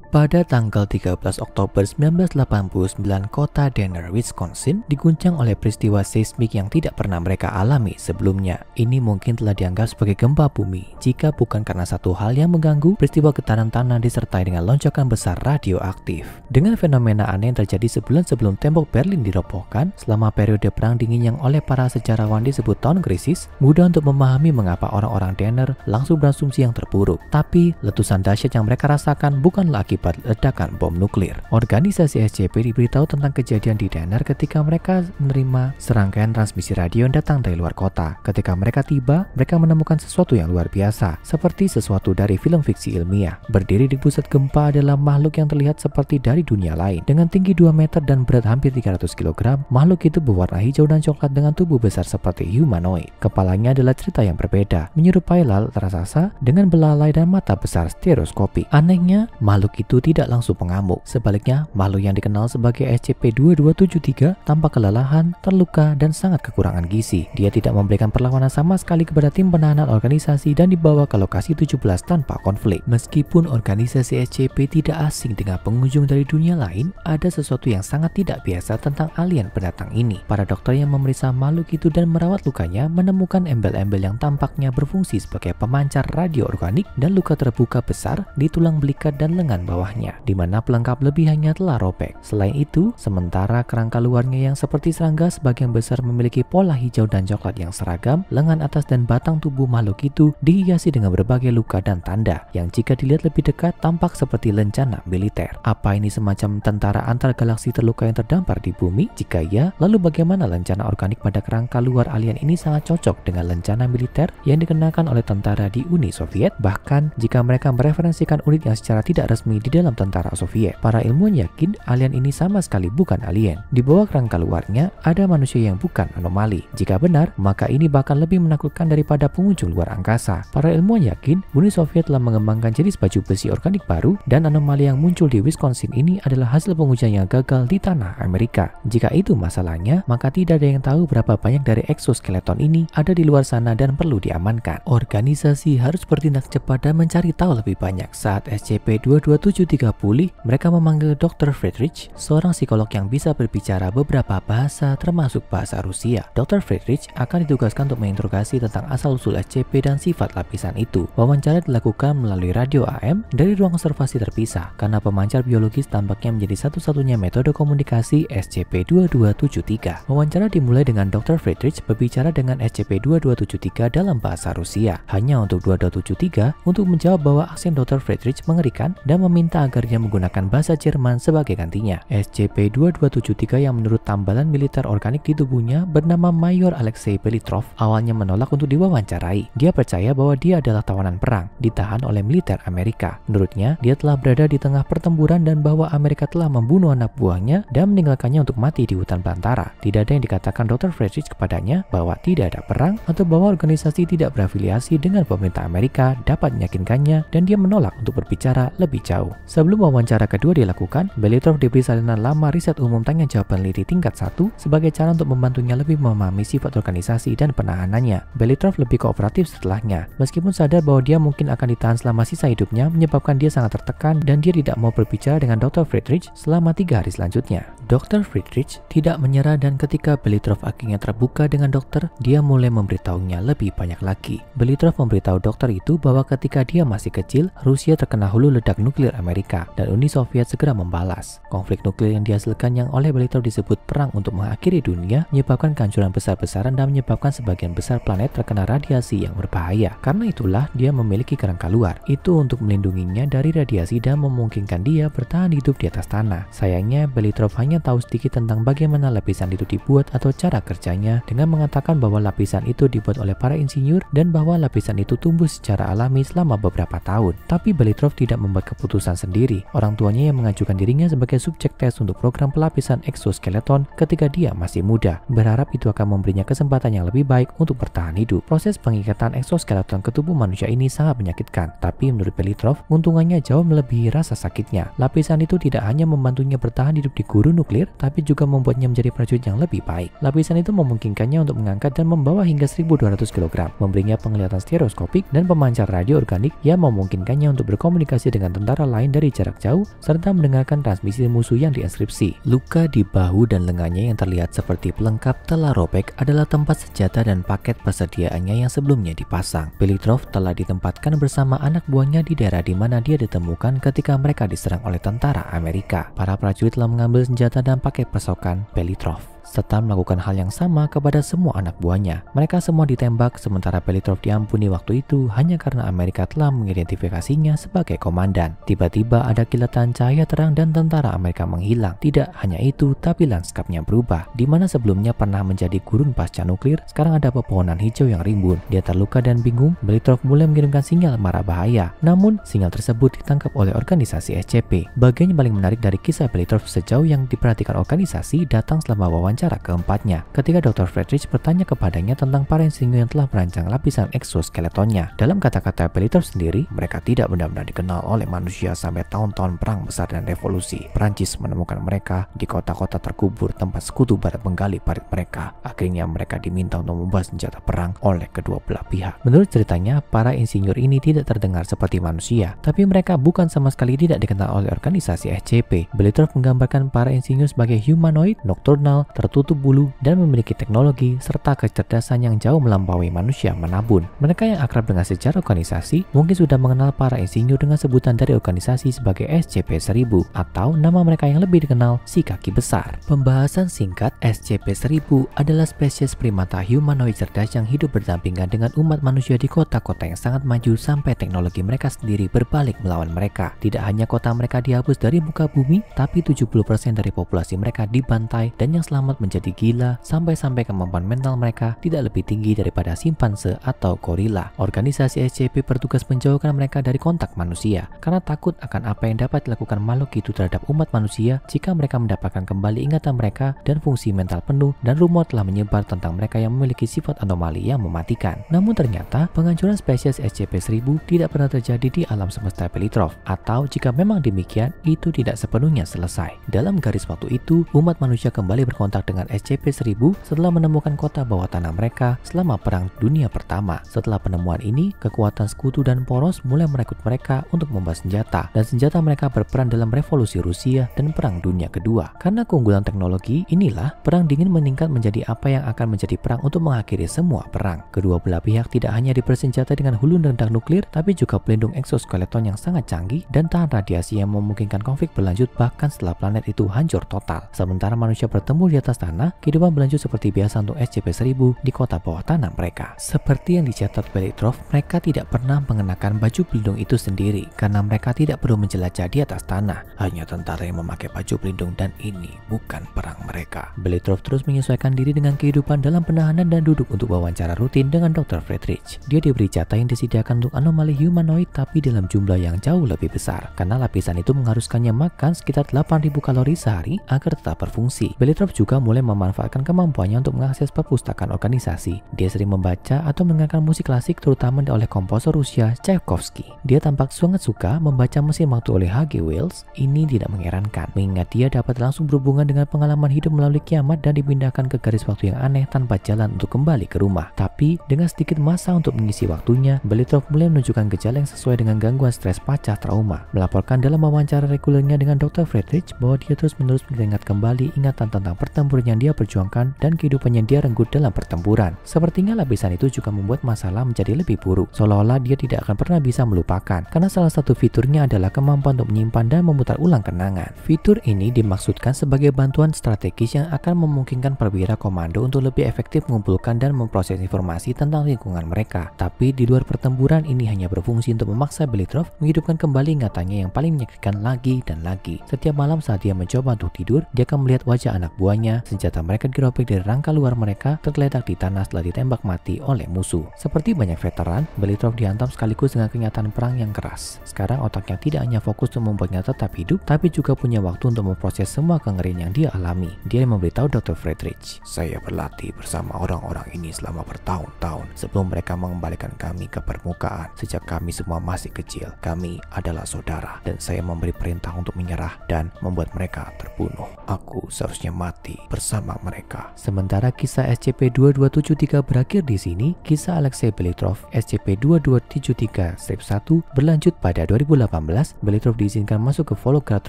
Pada tanggal 13 Oktober 1989, kota Denner, Wisconsin diguncang oleh peristiwa seismik yang tidak pernah mereka alami sebelumnya. Ini mungkin telah dianggap sebagai gempa bumi, jika bukan karena satu hal yang mengganggu, peristiwa getaran tanah disertai dengan lonjakan besar radioaktif. Dengan fenomena aneh yang terjadi sebulan sebelum tembok Berlin dirobohkan, selama periode Perang Dingin yang oleh para sejarawan disebut tahun krisis, mudah untuk memahami mengapa orang-orang Denner langsung berasumsi yang terburuk. Tapi, letusan dahsyat yang mereka rasakan bukanlah akibat ledakan bom nuklir. Organisasi SCP diberitahu tentang kejadian di Denner ketika mereka menerima serangkaian transmisi radio yang datang dari luar kota. Ketika mereka tiba, mereka menemukan sesuatu yang luar biasa, seperti sesuatu dari film fiksi ilmiah. Berdiri di pusat gempa adalah makhluk yang terlihat seperti dari dunia lain. Dengan tinggi 2 meter dan berat hampir 300 kg, makhluk itu berwarna hijau dan coklat dengan tubuh besar seperti humanoid. Kepalanya adalah cerita yang berbeda, menyerupai lalat raksasa dengan belalai dan mata besar stereoskopik. Anehnya, makhluk itu tidak langsung mengamuk. Sebaliknya, makhluk yang dikenal sebagai SCP-2273 tampak kelelahan, terluka, dan sangat kekurangan gizi. Dia tidak memberikan perlawanan sama sekali kepada tim penahanan organisasi dan dibawa ke lokasi 17 tanpa konflik. Meskipun organisasi SCP tidak asing dengan pengunjung dari dunia lain, ada sesuatu yang sangat tidak biasa tentang alien pendatang ini. Para dokter yang memeriksa makhluk itu dan merawat lukanya menemukan embel-embel yang tampaknya berfungsi sebagai pemancar radio organik dan luka terbuka besar di tulang belikat dan lengan bawahnya, di mana pelengkap lebihannya telah robek. Selain itu, sementara kerangka luarnya yang seperti serangga sebagian besar memiliki pola hijau dan coklat yang seragam, lengan atas dan batang tubuh makhluk itu dihiasi dengan berbagai luka dan tanda yang jika dilihat lebih dekat tampak seperti lencana militer. Apa ini semacam tentara antar galaksi terluka yang terdampar di bumi? Jika iya, lalu bagaimana lencana organik pada kerangka luar alien ini sangat cocok dengan lencana militer yang dikenakan oleh tentara di Uni Soviet? Bahkan jika mereka mereferensikan unit yang secara tidak resmi di dalam tentara Soviet, para ilmuwan yakin alien ini sama sekali bukan alien. Di bawah kerangka luarnya ada manusia yang bukan anomali. Jika benar, maka ini bahkan lebih menakutkan daripada pengunjung luar angkasa. Para ilmuwan yakin Uni Soviet telah mengembangkan jenis baju besi organik baru dan anomali yang muncul di Wisconsin ini adalah hasil pengujian yang gagal di tanah Amerika. Jika itu masalahnya, maka tidak ada yang tahu berapa banyak dari exoskeleton ini ada di luar sana dan perlu diamankan. Organisasi harus bertindak cepat dan mencari tahu lebih banyak. Saat SCP-22730 pulih, mereka memanggil Dr. Friedrich, seorang psikolog yang bisa berbicara beberapa bahasa termasuk bahasa Rusia. Dr. Friedrich akan ditugaskan untuk menginterogasi tentang asal-usul SCP dan sifat lapisan itu. Wawancara dilakukan melalui radio AM dari ruang observasi terpisah, karena pemancar biologis tampaknya menjadi satu-satunya metode komunikasi SCP-2273. Wawancara dimulai dengan Dr. Friedrich berbicara dengan SCP-2273 dalam bahasa Rusia, hanya untuk 2273 untuk menjawab bahwa aksen Dr. Friedrich mengerikan dan meminta agar dia menggunakan bahasa Jerman sebagai gantinya. SCP-2273 yang menurut tambalan militer organik di tubuhnya bernama Mayor Alexei Belitrov awalnya menolak untuk diwawancarai. Dia percaya bahwa dia adalah tawanan perang, ditahan oleh militer Amerika. Menurutnya, dia telah berada di tengah pertempuran dan bahwa Amerika telah membunuh anak buahnya dan meninggalkannya untuk mati di hutan belantara. Tidak ada yang dikatakan Dr. Friedrich kepadanya bahwa tidak ada perang atau bahwa organisasi tidak berafiliasi dengan pemerintah Amerika dapat meyakinkannya, dan dia menolak untuk berbicara lebih jauh. Sebelum wawancara kedua dilakukan, Belitrov diberi salinan lama riset umum tanya jawab peneliti tingkat 1 sebagai cara untuk membantunya lebih memahami sifat organisasi dan penahanannya. Belitrov lebih kooperatif setelahnya, meskipun sadar bahwa dia mungkin akan ditahan selama sisa hidupnya, menyebabkan dia sangat tertekan dan dia tidak mau berbicara dengan Dr. Friedrich selama 3 hari selanjutnya. Dr. Friedrich tidak menyerah dan ketika Belitrov akhirnya terbuka dengan dokter, dia mulai memberitahunya lebih banyak lagi. Belitrov memberitahu dokter itu bahwa ketika dia masih kecil, Rusia terkena hulu ledak nuklir Amerika dan Uni Soviet segera membalas. Konflik nuklir yang dihasilkan yang oleh Belitrov disebut perang untuk mengakhiri dunia menyebabkan kehancuran besar-besaran dan menyebabkan sebagian besar planet terkena radiasi yang berbahaya. Karena itulah dia memiliki kerangka luar. Itu untuk melindunginya dari radiasi dan memungkinkan dia bertahan hidup di atas tanah. Sayangnya, Belitrov hanya tahu sedikit tentang bagaimana lapisan itu dibuat atau cara kerjanya dengan mengatakan bahwa lapisan itu dibuat oleh para insinyur dan bahwa lapisan itu tumbuh secara alami selama beberapa tahun. Tapi Belitrov tidak membuat keputusan sendiri. Orang tuanya yang mengajukan dirinya sebagai subjek tes untuk program pelapisan exoskeleton ketika dia masih muda, berharap itu akan memberinya kesempatan yang lebih baik untuk bertahan hidup. Proses pengikatan exoskeleton ke tubuh manusia ini sangat menyakitkan, tapi menurut Belitrov, keuntungannya jauh melebihi rasa sakitnya. Lapisan itu tidak hanya membantunya bertahan hidup di gurun nuklir, tapi juga membuatnya menjadi prajurit yang lebih baik. Lapisan itu memungkinkannya untuk mengangkat dan membawa hingga 1.200 kg, memberinya penglihatan stereoskopik dan pemancar radio organik yang memungkinkannya untuk berkomunikasi dengan tentara lain dari jarak jauh, serta mendengarkan transmisi musuh yang dienskripsi. Luka di bahu dan lengannya yang terlihat seperti pelengkap telah robek adalah tempat senjata dan paket persediaannya yang sebelumnya dipasang. Belithrov telah ditempatkan bersama anak buahnya di daerah di mana dia ditemukan ketika mereka diserang oleh tentara Amerika. Para prajurit telah mengambil senjata dan paket pasokan Belithrov, serta melakukan hal yang sama kepada semua anak buahnya. Mereka semua ditembak, sementara Belithrov diampuni waktu itu hanya karena Amerika telah mengidentifikasinya sebagai komandan. Tiba-tiba ada kilatan cahaya terang dan tentara Amerika menghilang. Tidak hanya itu, tapi lanskapnya berubah. Di mana sebelumnya pernah menjadi gurun pasca nuklir, sekarang ada pepohonan hijau yang rimbun. Dia terluka dan bingung, Belithrov mulai mengirimkan sinyal marah bahaya. Namun, sinyal tersebut ditangkap oleh organisasi SCP. Bagian yang paling menarik dari kisah Belithrov sejauh yang diperhatikan organisasi datang selama wawancara keempatnya, ketika Dr. Friedrich bertanya kepadanya tentang para insinyur yang telah merancang lapisan exoskeletonnya. Dalam kata-kata Belithrov sendiri, mereka tidak benar-benar dikenal oleh manusia sampai tahun-tahun perang besar dan revolusi. Prancis menemukan mereka di kota-kota terkubur tempat sekutu barat menggali parit mereka. Akhirnya mereka diminta untuk membawa senjata perang oleh kedua belah pihak. Menurut ceritanya, para insinyur ini tidak terdengar seperti manusia, tapi mereka bukan sama sekali tidak dikenal oleh organisasi SCP. Belithrov menggambarkan para insinyur sebagai humanoid, nocturnal, tertutup bulu, dan memiliki teknologi serta kecerdasan yang jauh melampaui manusia manapun. Mereka yang akrab dengan sejarah organisasi mungkin sudah mengenal para insinyur dengan sebutan dari organisasi sebagai SCP-1000 atau nama mereka yang lebih dikenal si kaki besar. Pembahasan singkat, SCP-1000 adalah spesies primata humanoid cerdas yang hidup berdampingan dengan umat manusia di kota-kota yang sangat maju sampai teknologi mereka sendiri berbalik melawan mereka. Tidak hanya kota mereka dihapus dari muka bumi, tapi 70% dari populasi mereka dibantai dan yang selamat menjadi gila sampai-sampai kemampuan mental mereka tidak lebih tinggi daripada simpanse atau gorila. Organisasi SCP bertugas menjauhkan mereka dari kontak manusia karena takut akan apa yang dapat dilakukan makhluk itu terhadap umat manusia jika mereka mendapatkan kembali ingatan mereka dan fungsi mental penuh, dan rumor telah menyebar tentang mereka yang memiliki sifat anomali yang mematikan. Namun ternyata penghancuran spesies SCP-1000 tidak pernah terjadi di alam semesta Belithrov, atau jika memang demikian, itu tidak sepenuhnya selesai. Dalam garis waktu itu, umat manusia kembali berkontak dengan SCP-1000 setelah menemukan kota bawah tanah mereka selama Perang Dunia Pertama. Setelah penemuan ini, kekuatan sekutu dan poros mulai merekrut mereka untuk membawa senjata, dan senjata mereka berperan dalam revolusi Rusia dan Perang Dunia Kedua. Karena keunggulan teknologi inilah, Perang Dingin meningkat menjadi apa yang akan menjadi perang untuk mengakhiri semua perang. Kedua belah pihak tidak hanya dipersenjata dengan hulu ledak nuklir, tapi juga pelindung exoskeleton yang sangat canggih dan tahan radiasi yang memungkinkan konflik berlanjut bahkan setelah planet itu hancur total. Sementara manusia bertemu di atas tanah, kehidupan berlanjut seperti biasa untuk SCP-1000 di kota bawah tanah mereka. Seperti yang dicatat Belithrov, mereka tidak pernah mengenakan baju pelindung itu sendiri karena mereka tidak perlu menjelajah di atas tanah. Hanya tentara yang memakai baju pelindung, dan ini bukan perang mereka. Belithrov terus menyesuaikan diri dengan kehidupan dalam penahanan dan duduk untuk wawancara rutin dengan Dr. Friedrich. Dia diberi jatah yang disediakan untuk anomali humanoid tapi dalam jumlah yang jauh lebih besar karena lapisan itu mengharuskannya makan sekitar 8.000 kalori sehari agar tetap berfungsi. Belithrov juga mulai memanfaatkan kemampuannya untuk mengakses perpustakaan organisasi. Dia sering membaca atau mendengarkan musik klasik terutama oleh komposer Rusia Tchaikovsky. Dia tampak sangat suka membaca Mesin Waktu oleh H.G. Wells. Ini tidak mengherankan mengingat dia dapat langsung berhubungan dengan pengalaman hidup melalui kiamat dan dipindahkan ke garis waktu yang aneh tanpa jalan untuk kembali ke rumah. Tapi dengan sedikit masa untuk mengisi waktunya, Belithrov mulai menunjukkan gejala yang sesuai dengan gangguan stres pasca trauma. Melaporkan dalam wawancara regulernya dengan Dr. Friedrich bahwa dia terus-menerus mengingat kembali ingatan tentang pertempuran yang dia perjuangkan dan kehidupan yang dia renggut dalam pertempuran. Sepertinya lapisan itu juga membuat masalah menjadi lebih buruk, seolah-olah dia tidak akan pernah bisa melupakan karena salah satu fiturnya adalah kemampuan untuk menyimpan dan memutar ulang kenangan. Fitur ini dimaksudkan sebagai bantuan strategis yang akan memungkinkan perwira komando untuk lebih efektif mengumpulkan dan memproses informasi tentang lingkungan mereka. Tapi di luar pertempuran, ini hanya berfungsi untuk memaksa Belithrov menghidupkan kembali ingatannya yang paling menyakitkan lagi dan lagi. Setiap malam saat dia mencoba untuk tidur, dia akan melihat wajah anak buahnya Selanjutnya, senjata mereka dirobek dari rangka luar mereka tergeletak di tanah setelah ditembak mati oleh musuh. Seperti banyak veteran, Belitrov dihantam sekaligus dengan kenyataan perang yang keras. Sekarang otaknya tidak hanya fokus untuk membuatnya tetap hidup, tapi juga punya waktu untuk memproses semua kengerian yang dia alami. Dia memberitahu Dr. Friedrich, "Saya berlatih bersama orang-orang ini selama bertahun-tahun sebelum mereka mengembalikan kami ke permukaan. Sejak kami semua masih kecil, kami adalah saudara, dan saya memberi perintah untuk menyerah dan membuat mereka terbunuh. Aku seharusnya mati bersama mereka." Sementara kisah SCP-2273 berakhir di sini, kisah Alexei Belitrov SCP-2273-1 berlanjut pada 2018. Belitrov diizinkan masuk ke Volgograd,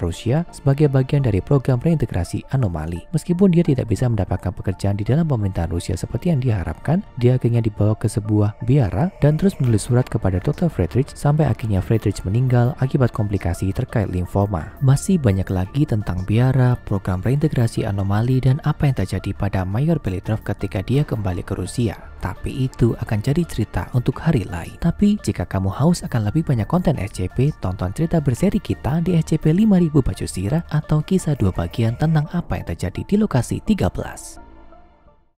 Rusia sebagai bagian dari program reintegrasi anomali. Meskipun dia tidak bisa mendapatkan pekerjaan di dalam pemerintahan Rusia seperti yang diharapkan, dia akhirnya dibawa ke sebuah biara dan terus menulis surat kepada Dr. Friedrich sampai akhirnya Friedrich meninggal akibat komplikasi terkait limfoma. Masih banyak lagi tentang biara, program reintegrasi anomali, dan apa yang terjadi pada Mayor Belitrov ketika dia kembali ke Rusia. Tapi itu akan jadi cerita untuk hari lain. Tapi jika kamu haus akan lebih banyak konten SCP, tonton cerita berseri kita di SCP 5000 Baju Sirah atau kisah 2 bagian tentang apa yang terjadi di lokasi 13.